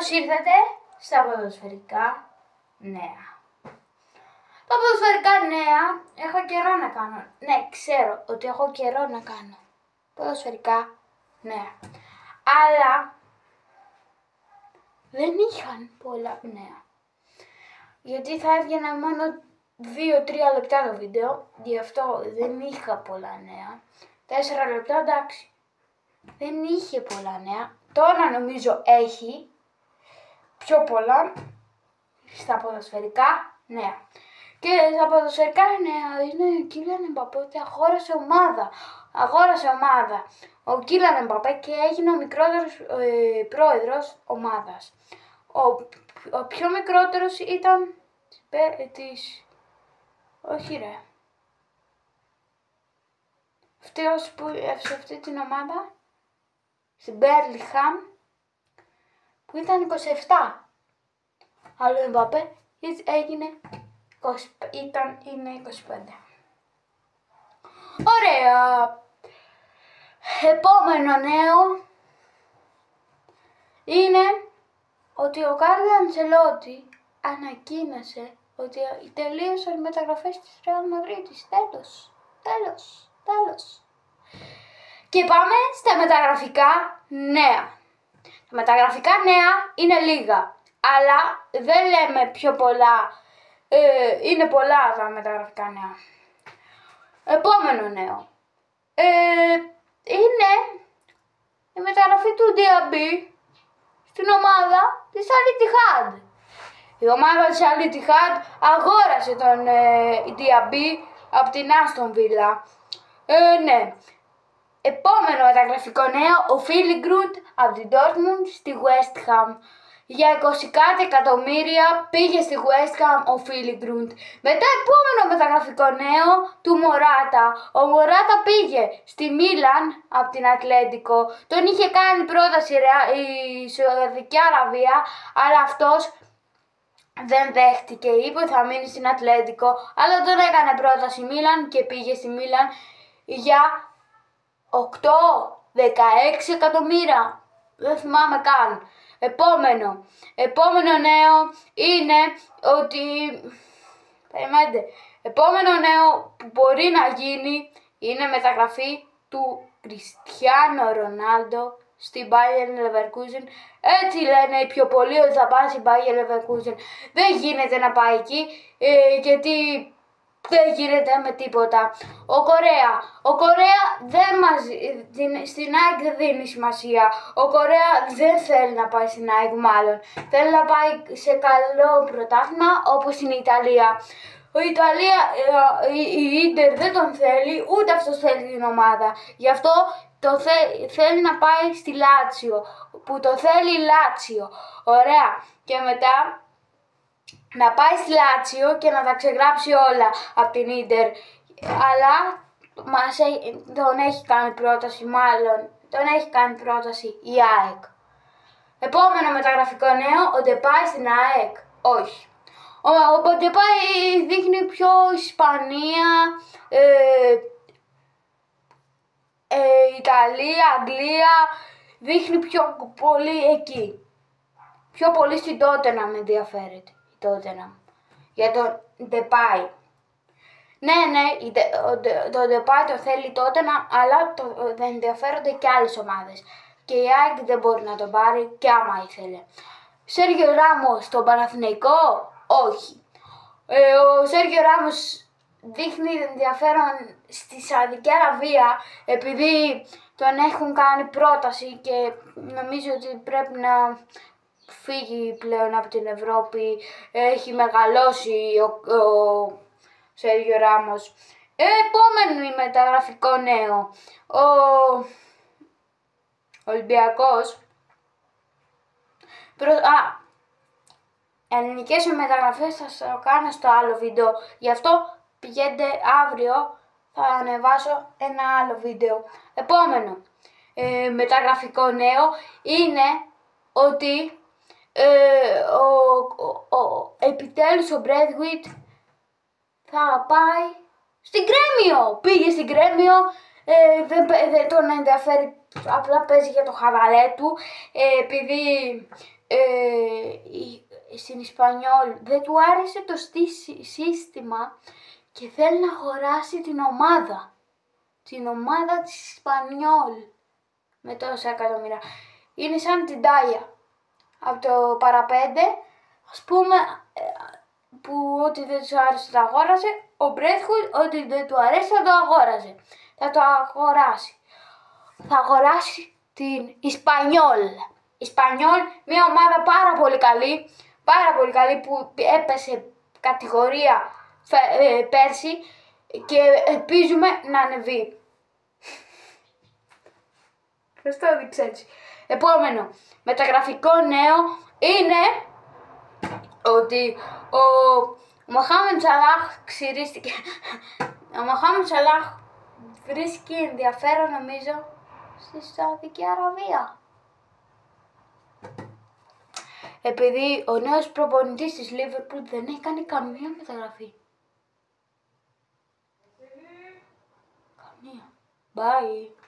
Καλώς ήρθατε στα ποδοσφαιρικά νέα. Τα ποδοσφαιρικά νέα έχω καιρό να κάνω. Ναι, ξέρω ότι έχω καιρό να κάνω ποδοσφαιρικά νέα. Αλλά δεν είχαν πολλά νέα. Γιατί θα έβγαινα μόνο 2-3 λεπτά το βίντεο. Γι' αυτό δεν είχα πολλά νέα. 4 λεπτά εντάξει. Δεν είχε πολλά νέα. Τώρα νομίζω έχει πιο πολλά στα ποδοσφαιρικά νέα. Και στα ποδοσφαιρικά νέα είναι ο Κίλιαν Εμπαπέ ότι αγόρασε ομάδα. Ο Κίλιαν Εμπαπέ και έγινε ο μικρότερος πρόεδρος ομάδας. Ο πιο μικρότερος ήταν όχι ρε. Αυτός που σε αυτή την ομάδα, στην Μπέρλιχαμ, που ήταν 27. Αλλά ο Εμπαπέ είναι 25. Ωραία. Επόμενο νέο είναι ότι ο Κάρλο Αντσελότη ανακοίνωσε ότι τελείωσαν οι μεταγραφές της Ρεάλ Μαδρίτης. Τέλος. Και πάμε στα μεταγραφικά νέα. Τα μεταγραφικά νέα είναι λίγα, αλλά δεν λέμε πιο πολλά. Είναι πολλά τα μεταγραφικά νέα. Επόμενο νέο είναι η μεταγραφή του Διαμπή στην ομάδα της Al Ittihad. Η ομάδα της Al Ittihad αγόρασε τον Διαμπή από την Άστον Βίλα. Ναι. Επόμενο μεταγραφικό νέο, ο Φίλιγκρουντ από την Dortmund στη West Ham. Για 20 κάτι εκατομμύρια πήγε στη West Ham ο Φίλιγκρουντ. Μετά επόμενο μεταγραφικό νέο του Μωράτα. Ο Μωράτα πήγε στη Μίλαν από την Ατλέντικο. Τον είχε κάνει πρόταση η Σαουδική Αραβία, αλλά αυτός δεν δέχτηκε. Είπε ότι θα μείνει στην Ατλέντικο, αλλά τον έκανε πρόταση η Μίλαν και πήγε στη Μίλαν για 8-16 εκατομμύρια. Δεν θυμάμαι καν. Επόμενο νέο είναι ότι... Επόμενο νέο που μπορεί να γίνει είναι μεταγραφή του Κριστιάνο Ρονάλντο στην Bayer Leverkusen. Έτσι λένε οι πιο πολλοί ότι θα πάει στην Bayer Leverkusen. Δεν γίνεται να πάει εκεί γιατί δεν γίνεται με τίποτα. Ο Κορέα στην ΑΕΚ δεν δίνει σημασία. Ο Κορέα δεν θέλει να πάει στην ΑΕΚ μάλλον. Θέλει να πάει σε καλό πρωτάθλημα όπως στην Ιταλία. Η Ίντερ δεν τον θέλει, ούτε αυτός θέλει την ομάδα. Γι' αυτό θέλει να πάει στη Λάτσιο, που το θέλει Λάτσιο. Ωραία. Και μετά να πάει στη Λάτσιο και να τα ξεγράψει όλα από την Ίντερ. Αλλά τον έχει κάνει πρόταση η ΑΕΚ. Επόμενο μεταγραφικό νέο, ο Ντεπάι στην ΑΕΚ. Όχι. Ο Ντεπάι δείχνει πιο Ισπανία, Ιταλία, Αγγλία, δείχνει πιο πολύ εκεί. Πιο πολύ στην Τότεναμ με ενδιαφέρεται. Για τον Ντεπάι. Ναι, το Ντεπάι το θέλει Τότεναμ, αλλά δεν ενδιαφέρονται και άλλες ομάδες. Και η ΑΕΚ δεν μπορεί να τον πάρει και άμα ήθελε. Σέργιο Ράμος στον Παναθηναϊκό, όχι. Ο Σέργιο Ράμος δείχνει ενδιαφέρον στη Σαουδική Αραβία επειδή τον έχουν κάνει πρόταση και νομίζω ότι πρέπει να φύγει πλέον από την Ευρώπη. Έχει μεγαλώσει ο Σέργιο Ράμος. Επόμενο μεταγραφικό νέο, ο Ολυμπιακός. Ελληνικές μεταγραφές θα σας το κάνω στο άλλο βίντεο. Γι' αυτό πηγαίνετε αύριο, θα ανεβάσω ένα άλλο βίντεο. Επόμενο μεταγραφικό νέο είναι ότι επιτέλους ο Μπρέδουιτ θα πάει στην Γκρέμιο. Πήγε στην Γκρέμιο, δεν τον ενδιαφέρει, απλά παίζει για το χαβαλέ του, επειδή στην Ισπανιόλ δεν του άρεσε το σύστημα και θέλει να αγοράσει την ομάδα της Ισπανιόλ με τόσα εκατομμύρια. Είναι σαν την Τάια από το παραπέντε, ας πούμε, που ό,τι δεν του άρεσε το αγόρασε, ο Μπρέθχουτ ό,τι δεν του αρέσει θα το αγόρασε. Θα το αγοράσει. Θα αγοράσει την Ισπανιόλ. Ισπανιόλ, μια ομάδα πάρα πολύ καλή που έπεσε κατηγορία πέρσι και ελπίζουμε να ανεβεί. Πώς το έδειξε έτσι. Επόμενο μεταγραφικό νέο είναι ότι ο Μοχάμεντ Σαλάχ ξηρίστηκε. Ο Μοχάμεντ Σαλάχ βρίσκει ενδιαφέρον, νομίζω, στη Σαουδική Αραβία. Επειδή ο νέος προπονητής της Λίβερπουλ δεν έχει κάνει καμία μεταγραφή. Καμία. Bye.